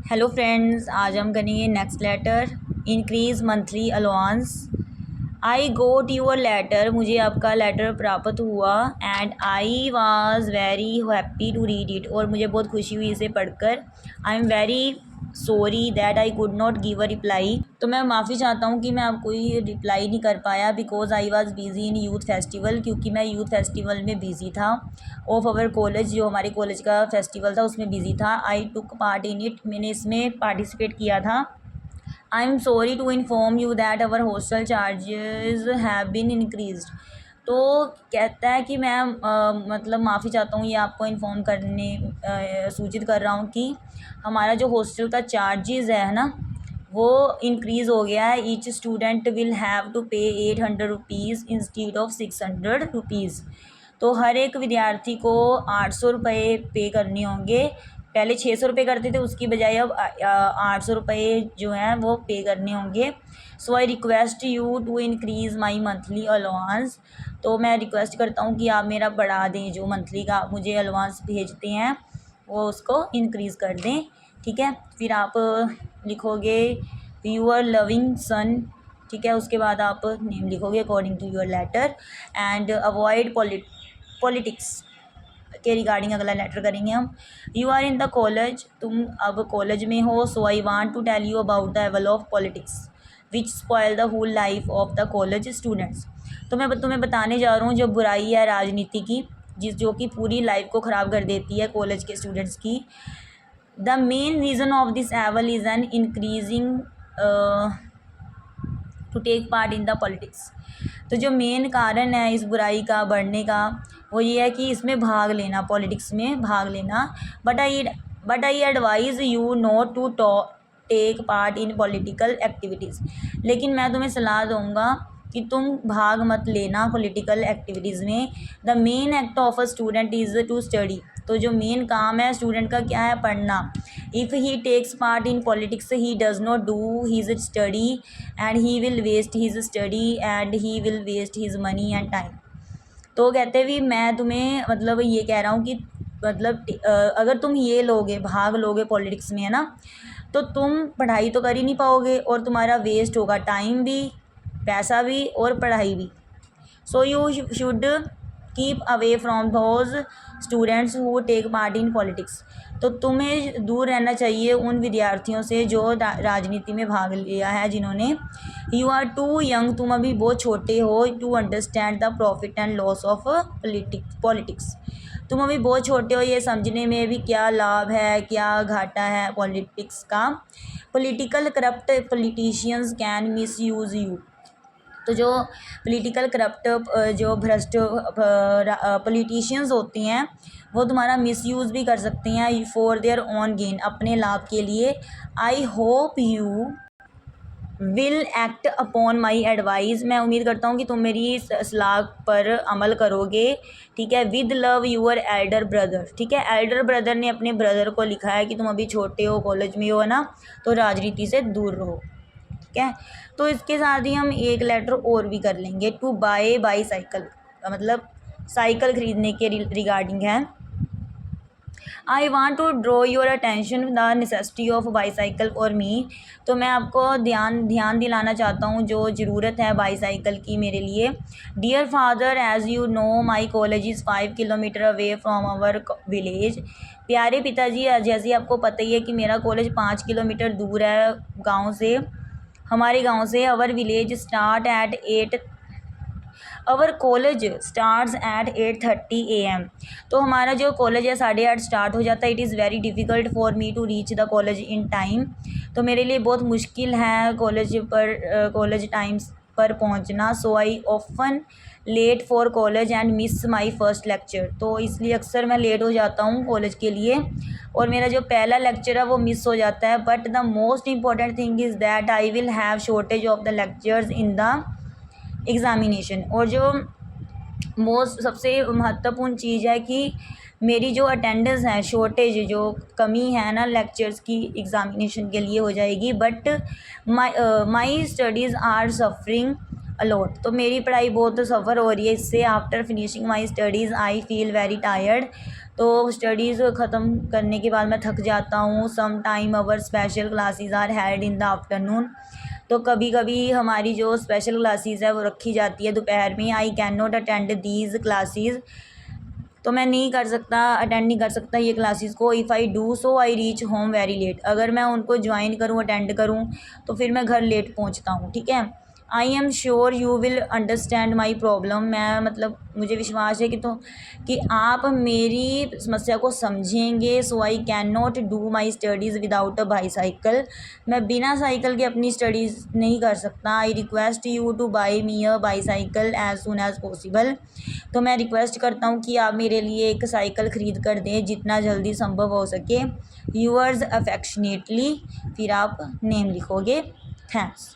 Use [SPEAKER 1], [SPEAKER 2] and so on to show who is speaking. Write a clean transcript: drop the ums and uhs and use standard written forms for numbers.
[SPEAKER 1] Hello friends, आज हम करेंगे next letter increase monthly allowance. I got your letter, मुझे आपका लेटर प्राप्त हुआ। And I was very happy to read it, और मुझे बहुत खुशी हुई इसे पढ़कर। I am very sorry that I could not give a reply, तो मैं माफ़ी चाहता हूँ कि मैं आपको ये रिप्लाई नहीं कर पाया। Because I was busy in youth festival, क्योंकि मैं यूथ फेस्टिवल में बिज़ी था। ऑफ आवर कॉलेज, जो हमारे कॉलेज का फेस्टिवल था उसमें बिज़ी था। आई टुक पार्ट इन इट, मैंने इसमें पार्टिसिपेट किया था। I am sorry to inform you that our hostel charges have been increased. तो कहता है कि मैं मतलब माफ़ी चाहता हूँ, ये आपको इन्फॉर्म करने सूचित कर रहा हूँ कि हमारा जो हॉस्टल का चार्जेस है ना, वो इंक्रीज़ हो गया है। Each student will have to pay 800 rupees instead of 600 rupees. तो हर एक विद्यार्थी को 800 रुपये पे करने होंगे। पहले 600 रुपये करते थे, उसकी बजाय अब 800 रुपये जो हैं वो पे करने होंगे। So I request you to increase my monthly allowance. तो मैं रिक्वेस्ट करता हूँ कि आप मेरा बढ़ा दें, जो मंथली का आप मुझे अलाउंस भेजते हैं वो उसको इंक्रीज़ कर दें। ठीक है, फिर आप लिखोगे यूअर लविंग सन। ठीक है, उसके बाद आप नेम लिखोगे according to your letter. And avoid politics के रिगार्डिंग अगला लेटर करेंगे हम। You are in the college, तुम अब कॉलेज में हो। So I want to tell you about the evil of politics which spoil the whole life of the college students. तो मैं तुम्हें बताने जा रहा हूँ जो बुराई है राजनीति की, जो कि पूरी लाइफ को ख़राब कर देती है कॉलेज के स्टूडेंट्स की। The main reason of this evil is an increasing to take part in the politics. तो जो मेन कारण है इस बुराई का बढ़ने का, वो ये है कि इसमें भाग लेना, पॉलिटिक्स में भाग लेना। But I advise you not to take part in political activities. लेकिन मैं तुम्हें सलाह दूंगा कि तुम भाग मत लेना पॉलिटिकल एक्टिविटीज़ में। The main act of a student is to study. तो जो मेन काम है स्टूडेंट का क्या है? पढ़ना। If he takes part in politics he does not do his study, and he will waste his study, and he will waste his money and time. तो कहते भी मैं तुम्हें मतलब ये कह रहा हूँ कि मतलब अगर तुम ये लोगे, भाग लोगे पॉलिटिक्स में, है ना, तो तुम पढ़ाई तो कर ही नहीं पाओगे और तुम्हारा वेस्ट होगा, टाइम भी, पैसा भी और पढ़ाई भी। So you should keep away from those students who take part in politics. तो तुम्हें दूर रहना चाहिए उन विद्यार्थियों से जो राजनीति में भाग लिया है, जिन्होंने। यू आर टू यंग, तुम अभी बहुत छोटे हो, to understand the profit and loss of politics. तुम अभी बहुत छोटे हो ये समझने में भी क्या लाभ है क्या घाटा है पॉलिटिक्स का। Political corrupt politicians can miss use you. तो जो पॉलिटिकल करप्ट जो भ्रष्ट पॉलिटिशियंस होती हैं, वो तुम्हारा मिसयूज़ भी कर सकती हैं फॉर देयर ओन गेन, अपने लाभ के लिए। I hope you will act upon my advice, मैं उम्मीद करता हूँ कि तुम मेरी इस सलाह पर अमल करोगे। ठीक है, with love your Elder brother. ठीक है, एल्डर ब्रदर ने अपने ब्रदर को लिखा है कि तुम अभी छोटे हो, कॉलेज में हो, है ना, तो राजनीति से दूर रहो। ठीक है, तो इसके साथ ही हम एक लेटर और भी कर लेंगे। टू बाई साइकिल, मतलब साइकिल खरीदने के रिगार्डिंग है। I want to draw your attention the necessity of bicycle for me. तो मैं आपको ध्यान दिलाना चाहता हूँ जो ज़रूरत है बाईसाइकिल की मेरे लिए। Dear father, as you know my college is 5 kilometre away from our village. प्यारे पिताजी, जैसे आपको पता ही है कि मेरा कॉलेज 5 किलोमीटर दूर है गाँव से, हमारे गांव से। अवर village start at 8, our college starts at 8:30 AM। तो हमारा जो कॉलेज है 8:30 स्टार्ट हो जाता है। It is very difficult for me to reach the college in time. तो मेरे लिए बहुत मुश्किल है कॉलेज टाइम्स पर पहुंचना। So I often late for college and miss my first lecture. तो इसलिए अक्सर मैं लेट हो जाता हूँ कॉलेज के लिए और मेरा जो पहला लेक्चर है वो मिस हो जाता है। But the most important thing is that I will have shortage of the lectures in the examination. और जो मोस्ट सबसे महत्वपूर्ण चीज़ है कि मेरी जो अटेंडेंस है, शॉर्टेज जो कमी है ना लेक्चर्स की, एग्ज़ामिनेशन के लिए हो जाएगी। But my studies are suffering a lot. तो मेरी पढ़ाई बहुत सफ़र हो रही है इससे। After finishing my studies I feel very tired. तो स्टडीज़ ख़त्म करने के बाद मैं थक जाता हूँ। Some time our special classes are had in the afternoon. तो कभी कभी हमारी जो स्पेशल क्लासेस है वो रखी जाती है दोपहर में। आई can not attend these classes. तो मैं नहीं कर सकता, अटेंड नहीं कर सकता ये क्लासेस को। If I do so I reach home very late. अगर मैं उनको ज्वाइन करूँ, अटेंड करूँ, तो फिर मैं घर लेट पहुँचता हूँ। ठीक है। I am sure you will understand my problem. मैं मतलब मुझे विश्वास है कि आप मेरी समस्या को समझेंगे। So I can not do my studies without a bicycle. मैं बिना साइकिल के अपनी स्टडीज़ नहीं कर सकता। I request you to buy me a bicycle as soon as possible. तो मैं रिक्वेस्ट करता हूँ कि आप मेरे लिए एक साइकिल ख़रीद कर दें जितना जल्दी संभव हो सके। यूअर्स अफेक्शनेटली, फिर आप नेम लिखोगे। थैंक्स।